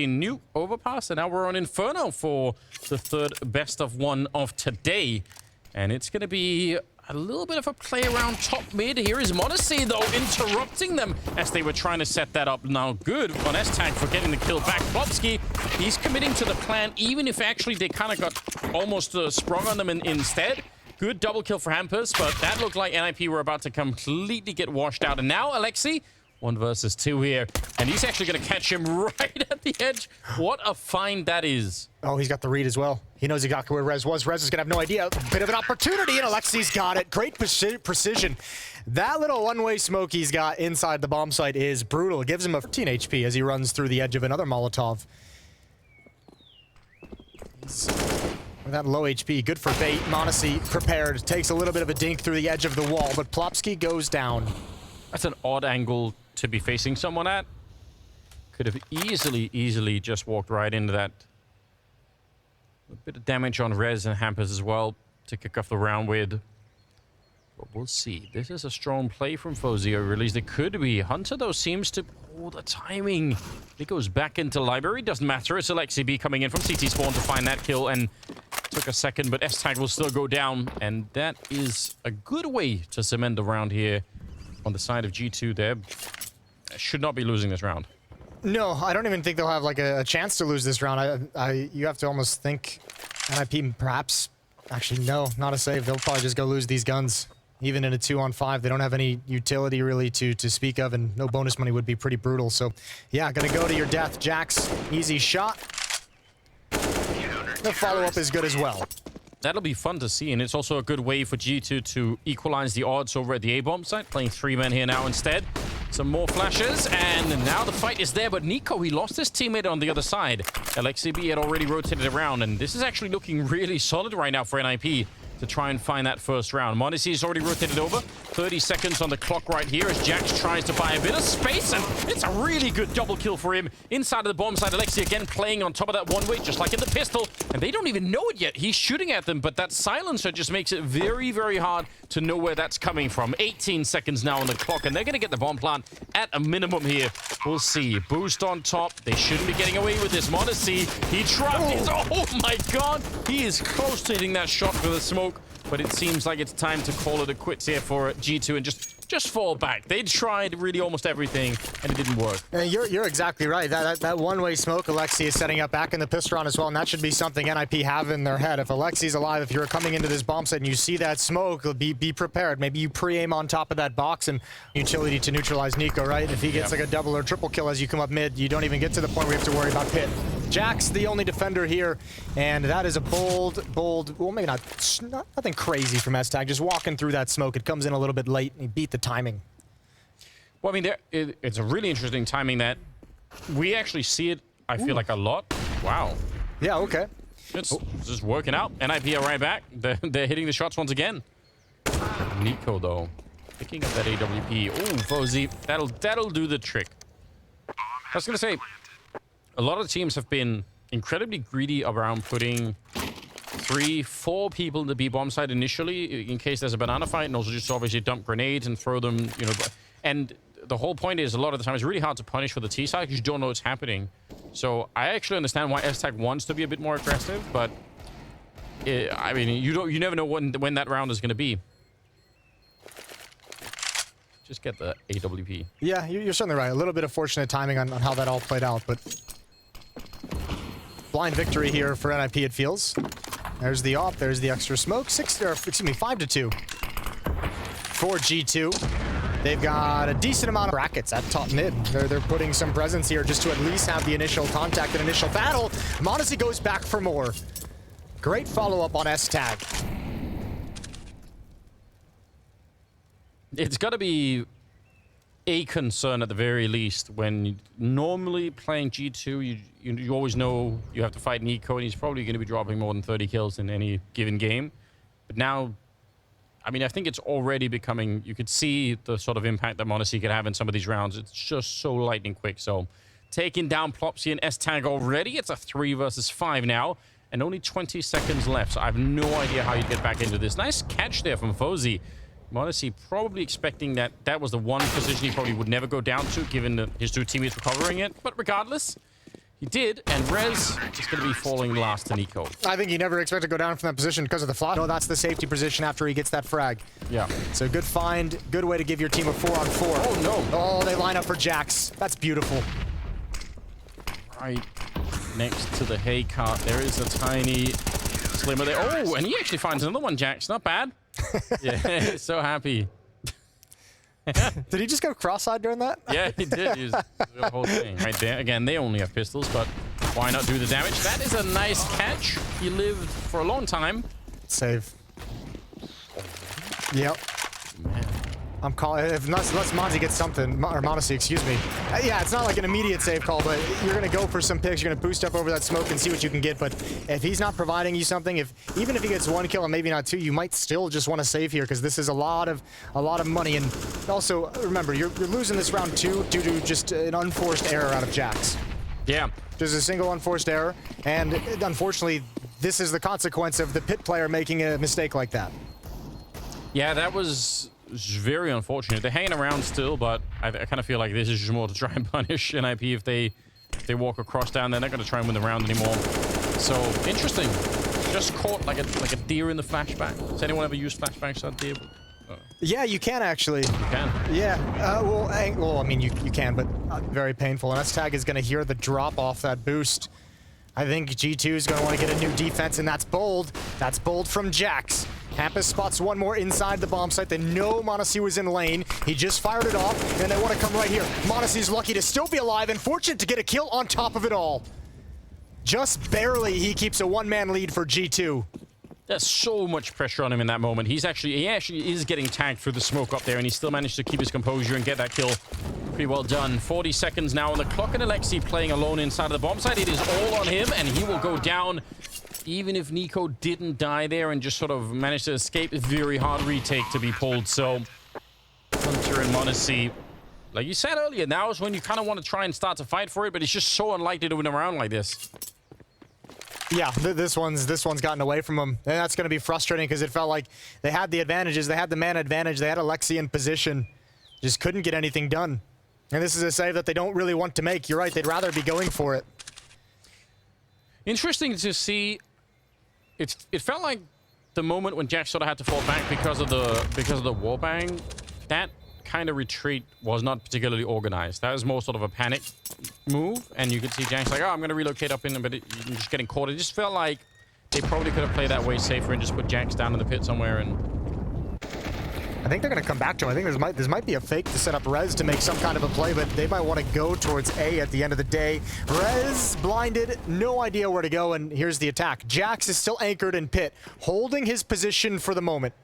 new overpass, and now we're on Inferno for the third best of one of today. And it's going to be a little bit of a play around top mid. Here is Modesty, though, interrupting them as they were trying to set that up. Now, good on S-Tag for getting the kill back. Plopsky, he's committing to the plan, even if actually they kind of got almost sprung on them instead. Good double kill for Hampers, but that looked like NiP were about to completely get washed out. And now Alexi, 1 versus 2 here, and he's actually going to catch him right at the edge. What a find that is. Oh, he's got the read as well. He knows exactly where Rez was. Rez is going to have no idea. A bit of an opportunity, and Alexi's got it. Great precision. That little one-way smoke he's got inside the bomb site is brutal. It gives him a 15 HP as he runs through the edge of another Molotov. With that low HP, good for bait. Monacy prepared. Takes a little bit of a dink through the edge of the wall, but Plopsky goes down. That's an odd angle to be facing someone at. Could have easily just walked right into that. A bit of damage on Rez and Hampers as well to kick off the round with. But we'll see. This is a strong play from Fozio. Release it could be. Hunter, though, seems to... Oh, the timing. It goes back into library. Doesn't matter. It's Alexi B coming in from CT spawn to find that kill, and took a second, but S-Tag will still go down. And that is a good way to cement the round here on the side of G2 there. Should not be losing this round. No, I don't even think they'll have like a chance to lose this round. You have to almost think NiP perhaps... Actually, no, not a save. They'll probably just go lose these guns. Even in a 2-on-5, they don't have any utility really to speak of, and no bonus money would be pretty brutal. So, yeah, gonna go to your death. Jax, easy shot. The follow-up is good as well. That'll be fun to see, and it's also a good way for G2 to equalize the odds over at the A-bomb site, playing 3 men here now instead. Some more flashes, and now the fight is there, but Nico, he lost his teammate on the other side. Alexi B had already rotated around, and this is actually looking really solid right now for NiP to try and find that first round. Modesty is already rotated over. 30 seconds on the clock right here as Jax tries to buy a bit of space, and it's a really good double kill for him. Inside of the bomb side, Alexi again playing on top of that one-way, just like in the pistol, and they don't even know it yet. He's shooting at them, but that silencer just makes it very, very hard to know where that's coming from. 18 seconds now on the clock, and they're going to get the bomb plant at a minimum here. We'll see. Boost on top. They shouldn't be getting away with this. Modesty, he tried. Oh my god! He is close to hitting that shot for the smoke, but it seems like it's time to call it a quits here for G2 and just fall back. They tried really almost everything, and it didn't work. You're exactly right. That one-way smoke Alexi is setting up back in the pistol as well, and that should be something NiP have in their head. If Alexi's alive, if you're coming into this bomb site and you see that smoke, be prepared. Maybe you pre-aim on top of that box and utility to neutralize Nico, right? If he gets like a double or triple kill as you come up mid, you don't even get to the point where you have to worry about Pit. Jax, the only defender here, and that is a bold, well, maybe nothing crazy from S-Tag, just walking through that smoke. It comes in a little bit late, and he beat the timing. Well, I mean, it's a really interesting timing that we actually see it, I feel like, a lot. Wow. Yeah, okay. It's just working out. NiP are right back. They're hitting the shots once again. Nico, though, picking up that AWP. Oh, Fozy, that'll do the trick. I was going to say, a lot of teams have been incredibly greedy around putting 3, 4 people in the B-bomb site initially in case there's a banana fight, and also just obviously dump grenades and throw them, you know. And the whole point is a lot of the time it's really hard to punish for the T side because you don't know what's happening. So I actually understand why S-Tag wants to be a bit more aggressive, but I mean, you never know when that round is going to be. Just get the AWP. Yeah, you're certainly right. A little bit of fortunate timing on how that all played out, but blind victory here for NiP, it feels. There's the op, there's the extra smoke. 5-2 for G2. They've got a decent amount of brackets at top mid. They're putting some presence here just to at least have the initial contact and initial battle. Modesty goes back for more. Great follow-up on S-Tag. It's got to be a concern at the very least when normally playing G2, you always know you have to fight Nico, and he's probably going to be dropping more than 30 kills in any given game. But now, I mean, I think it's already becoming, you could see the sort of impact that Modesty could have in some of these rounds. It's just so lightning quick. So taking down Plopsy and S-Tag already. It's a 3 versus 5 now, and only 20 seconds left. So I have no idea how you get back into this. Nice catch there from Fozy. Modesty probably expecting that was the one position he probably would never go down to, given that his 2 teammates were covering it. But regardless, He did, and Rez is going to be falling last to Nico. I think he never expected to go down from that position because of the flash. No, that's the safety position after he gets that frag. Yeah. So good find, good way to give your team a 4-on-4. Oh, no. Oh, they line up for Jax. That's beautiful. Right next to the hay cart, there is a tiny slimmer there. Oh, and he actually finds another one, Jax. Not bad. Yeah, so happy. Did he just go cross-eyed during that? Yeah, he did. He was the whole thing right there. Again, they only have pistols, but why not do the damage? That is a nice catch. He lived for a long time. Save. Yep. Man. I'm calling unless Monty gets something, or Modesty, excuse me. Yeah, it's not like an immediate save call, but you're gonna go for some picks. You're gonna boost up over that smoke and see what you can get. But if he's not providing you something, even if he gets 1 kill and maybe not 2, you might still just want to save here because this is a lot of money. And also remember, you're losing this round 2 due to just an unforced error out of Jax. Yeah. There's a single unforced error, and unfortunately, this is the consequence of the pit player making a mistake like that. Yeah, that was very unfortunate. They're hanging around still, but I kind of feel like this is just more to try and punish NiP if they walk across down. They're not going to try and win the round anymore. So interesting. Just caught like a deer in the flashbang. Has anyone ever used flashbangs on deer? Yeah, you can actually. You can. Yeah. Well, I mean, you can, but very painful. And S-Tag is going to hear the drop off that boost. I think G2 is going to want to get a new defense, and that's bold. That's bold from Jax. Hampus spots one more inside the bomb site. They know Modesty was in lane. He just fired it off, and they want to come right here. Modesty's lucky to still be alive and fortunate to get a kill on top of it all. Just barely, he keeps a one-man lead for G2. There's so much pressure on him in that moment. He actually is getting tagged through the smoke up there, and he still managed to keep his composure and get that kill. Pretty well done. 40 seconds now on the clock, and Alexi playing alone inside of the bomb site. It is all on him, and he will go down. Even if Nico didn't die there and just sort of managed to escape, it's very hard retake to be pulled. So Hunter and Modesty, like you said earlier, now is when you kind of want to try and start to fight for it, but it's just so unlikely to win a round like this. Yeah, this one's gotten away from them, and that's going to be frustrating because it felt like they had the advantages, they had the man advantage, they had Alexi in position, just couldn't get anything done. And this is a save that they don't really want to make. You're right, they'd rather be going for it. Interesting to see. It felt like the moment when Jax sort of had to fall back because of the wallbang, that kind of retreat was not particularly organized. That was more sort of a panic move, and you could see Jax like, oh, I'm going to relocate up in, but you're just getting caught. It just felt like they probably could have played that way safer and just put Jax down in the pit somewhere. And I think they're going to come back to him. I think this might be a fake to set up Rez to make some kind of a play, but they might want to go towards A at the end of the day. Rez blinded, no idea where to go, and here's the attack. Jax is still anchored in pit, holding his position for the moment.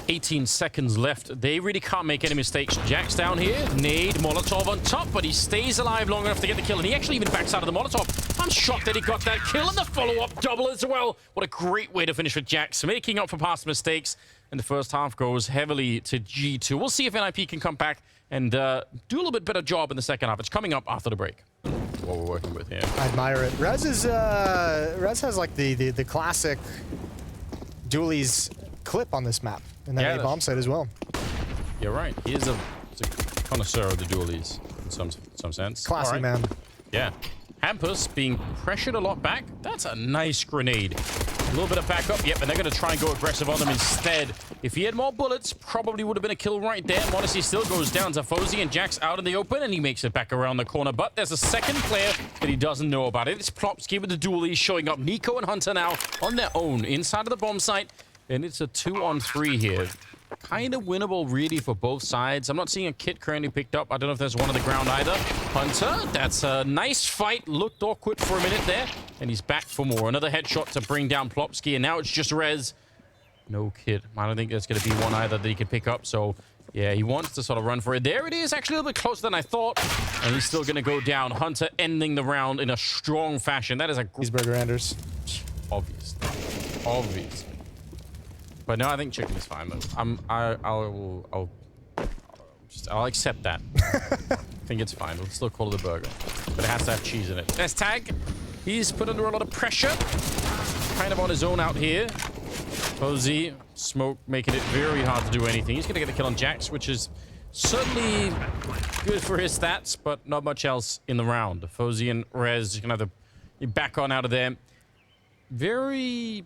18 seconds left. They really can't make any mistakes. Jax down here. Nade, Molotov on top, but he stays alive long enough to get the kill, and he actually even backs out of the Molotov. I'm shocked that he got that kill, and the follow-up double as well. What a great way to finish with Jax, making up for past mistakes. And the first half goes heavily to G2. We'll see if NiP can come back and do a little bit better job in the second half. It's coming up after the break. What we're working with here. I admire it. Rez has like the classic dualies clip on this map, and then a bomb site as well. You're right. He's a connoisseur of the dualies in some sense. Classy, right, man. Yeah. Hampus being pressured a lot back. That's a nice grenade. A little bit of backup. Yep, and they're going to try and go aggressive on them instead. If he had more bullets, probably would have been a kill right there. Modesty still goes down to Fozy, and Jax out in the open, and he makes it back around the corner. But there's a second player that he doesn't know about. It's Plopsky with the dualies showing up. Nico and Hunter now on their own inside of the bomb site. And it's a 2-on-3 here. Kind of winnable, really, for both sides. I'm not seeing a kit currently picked up. I don't know if there's one on the ground either. Hunter, that's a nice fight. Looked awkward for a minute there. And he's back for more. Another headshot to bring down Plopsky. And now it's just Rez. No kit. I don't think there's going to be one either that he can pick up. So, yeah, he wants to sort of run for it. There it is. Actually, a little bit closer than I thought. And he's still going to go down. Hunter ending the round in a strong fashion. That is a... Cheeseburger Anders. Obviously. Obviously. But no, I think chicken is fine. I'll accept that. I think it's fine. We'll still call it a burger, but it has to have cheese in it. S-Tag, he's put under a lot of pressure. Kind of on his own out here. Fozy, Smoke making it very hard to do anything. He's gonna get the kill on Jax, which is Certainly good for his stats, but not much else in the round. Fozy and Rez just gonna have to back on out of there. He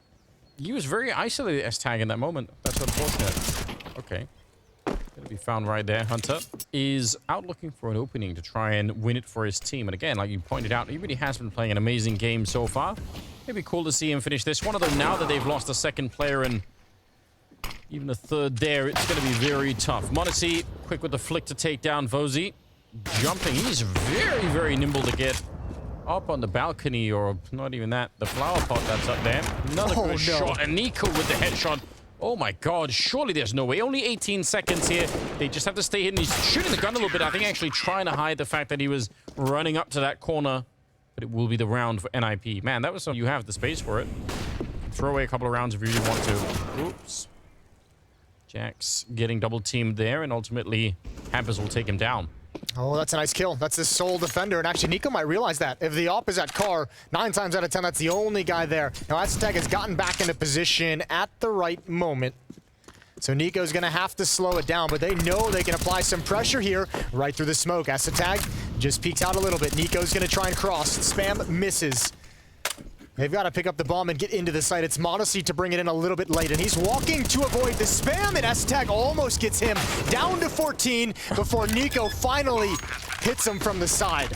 was very isolated as tag in that moment. That's unfortunate. Okay. Gonna be found right there. Hunter is out looking for an opening to try and win it for his team. And again, like you pointed out, he really has been playing an amazing game so far. It'd be cool to see him finish this. One of them, now that they've lost a second player and even a third there, it's going to be very tough. m0NESY, quick with the flick to take down Fozy. Jumping. He's very, very nimble to get up on the balcony, or not even that. The flower pot that's up there. Another good shot. And NiP with the headshot. Oh my god, surely there's no way. Only 18 seconds here. They just have to stay hidden. He's shooting the gun a little bit. I think actually trying to hide the fact that he was running up to that corner. But it will be the round for NiP. Man, that was something. You have the space for it. Throw away a couple of rounds if you really want to. Oops. Jax getting double teamed there, and ultimately Hampers will take him down. Oh, that's a nice kill. That's his sole defender, and actually NiP might realize that. If the op is at car, 9 times out of 10, that's the only guy there. Now, Aztec has gotten back into position at the right moment. So NiP's gonna have to slow it down, but they know they can apply some pressure here right through the smoke. Aztec just peeks out a little bit. NiP's gonna try and cross. Spam misses. They've got to pick up the bomb and get into the site. It's m0NESY to bring it in a little bit late, and he's walking to avoid the spam, and Aztec almost gets him down to 14 before NiP finally hits him from the side.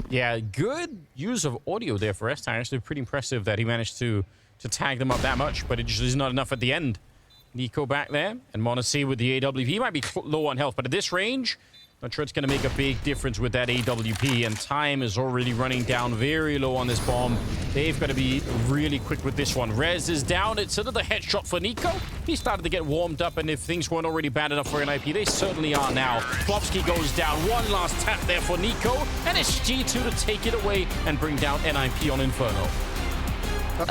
Yeah, good use of audio there for Aztec. Actually pretty impressive that he managed to tag them up that much, but it just is not enough at the end. NiP back there, and m0NESY with the AWP. He might be low on health, but at this range, not sure it's going to make a big difference with that AWP, and time is already running down very low on this bomb. They've got to be really quick with this one. Rez is down. It's another headshot for NiP. He started to get warmed up, and if things weren't already bad enough for NiP, they certainly are now. Plopsky goes down. One last tap there for NiP, and it's G2 to take it away and bring down NiP on Inferno.